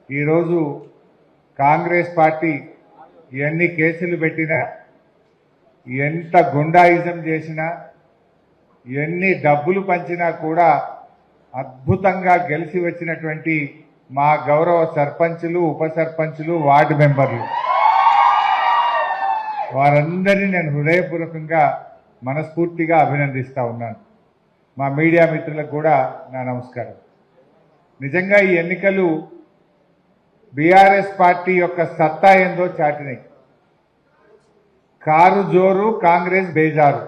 ఈరోజు కాంగ్రెస్ పార్టీ ఎన్ని కేసులు పెట్టినా, ఎంత గుండాయిజం చేసినా, ఎన్ని డబ్బులు పంచినా కూడా అద్భుతంగా గెలిచి వచ్చినటువంటి మా గౌరవ సర్పంచులు, ఉప సర్పంచులు, వార్డు మెంబర్లు వారందరినీ నేను హృదయపూర్వకంగా మనస్ఫూర్తిగా అభినందిస్తా ఉన్నాను. మా మీడియా మిత్రులకు కూడా నా నమస్కారం. నిజంగా ఈ ఎన్నికలు బీఆర్ఎస్ పార్టీ యొక్క సత్తా ఏందో చాటినాయి. కారు జోరు, కాంగ్రెస్ బేజారు.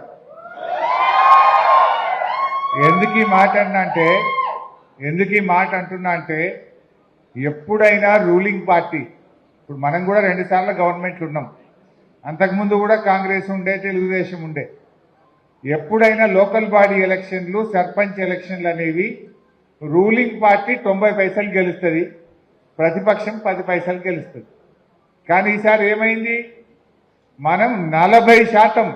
ఎందుకు ఈ మాట అంటున్నా అంటే ఎప్పుడైనా రూలింగ్ పార్టీ, ఇప్పుడు మనం కూడా 2 సార్లు గవర్నమెంట్లు ఉన్నాం, అంతకుముందు కూడా కాంగ్రెస్ ఉండే, తెలుగుదేశం ఉండే. ఎప్పుడైనా లోకల్ బాడీ ఎలక్షన్లు, సర్పంచ్ ఎలక్షన్లు అనేవి రూలింగ్ పార్టీ 90 పైసలు గెలుస్తుంది, ప్రతిపక్షం 10 పైసలు గెలుస్తుంది. కానీ ఈసారి ఏమైంది? మనం 40%,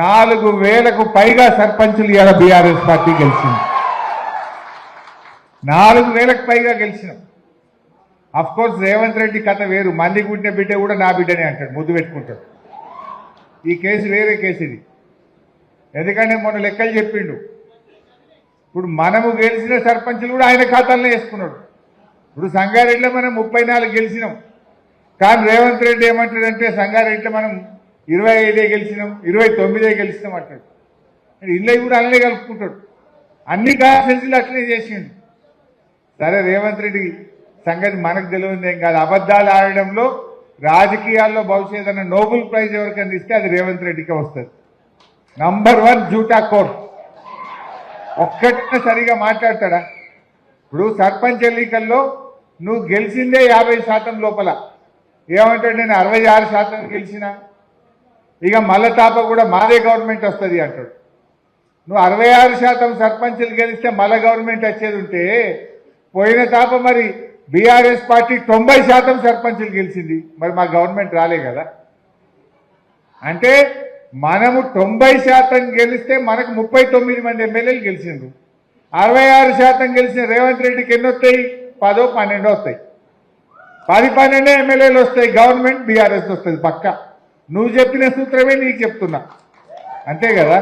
4,000కు పైగా సర్పంచులు ఇవాళ బీఆర్ఎస్ పార్టీ గెలిచింది. 4,000కు పైగా గెలిచినాం. కోర్స్ రేవంత్ రెడ్డి కథ వేరు. మంది పుట్టిన బిడ్డ కూడా నా బిడ్డనే అంటాడు, ముద్దు పెట్టుకుంటాడు. ఈ కేసు వేరే కేసు ఇది. ఎందుకంటే మొన్న లెక్కలు చెప్పిండు. ఇప్పుడు మనము గెలిచిన సర్పంచులు కూడా ఆయన ఖాతాలోనే వేసుకున్నాడు. ఇప్పుడు సంగారెడ్డిలో మనం 34 గెలిచినాం, కానీ రేవంత్ రెడ్డి ఏమంటాడంటే సంగారెడ్డిలో మనం 25 గెలిచినాం, 29 గెలిచినాం అంటాడు. ఇళ్ళవి కూడా అలానే కలుపుకుంటాడు. అన్ని కాన్స్టిట్యూన్సీలు అట్లనే చేసిండు. సరే, రేవంత్ రెడ్డి సంగతి మనకు తెలియదు ఏం కాదు. అబద్ధాలు ఆడడంలో రాజకీయాల్లో భవిష్యత్ అన్న నోబెల్ ప్రైజ్ ఎవరికైనా ఇస్తే అది రేవంత్ రెడ్డికే వస్తుంది. నంబర్ 1 జూటా కోర్. ఒక్కటే సరిగా మాట్లాడతాడా? ఇప్పుడు సర్పంచ్ ఎన్నికల్లో నువ్వు గెలిచిందే 50% లోపల. ఏమంటాడు? నేను 66% గెలిచిన, ఇక మళ్ళా తాప కూడా మాదే గవర్నమెంట్ వస్తుంది అంటాడు. నువ్వు 66% సర్పంచులు గెలిస్తే మళ్ళా గవర్నమెంట్ వచ్చేది ఉంటే, పోయిన తాప మరి బీఆర్ఎస్ పార్టీ 90% సర్పంచులు గెలిచింది, మరి మా గవర్నమెంట్ రాలే కదా. అంటే మనము 90% గెలిస్తే మనకు 39 మంది ఎమ్మెల్యేలు గెలిచిండ్రు. 66% గెలిచిన రేవంత్ రెడ్డికి ఎన్ని వస్తాయి? 10, 12 వస్తాయి. 10, 12 ఎమ్మెల్యేలు వస్తాయి. గవర్నమెంట్ బీఆర్ఎస్ వస్తుంది పక్క. నువ్వు చెప్పిన సూత్రమే నీకు చెప్తున్నా, అంతే కదా.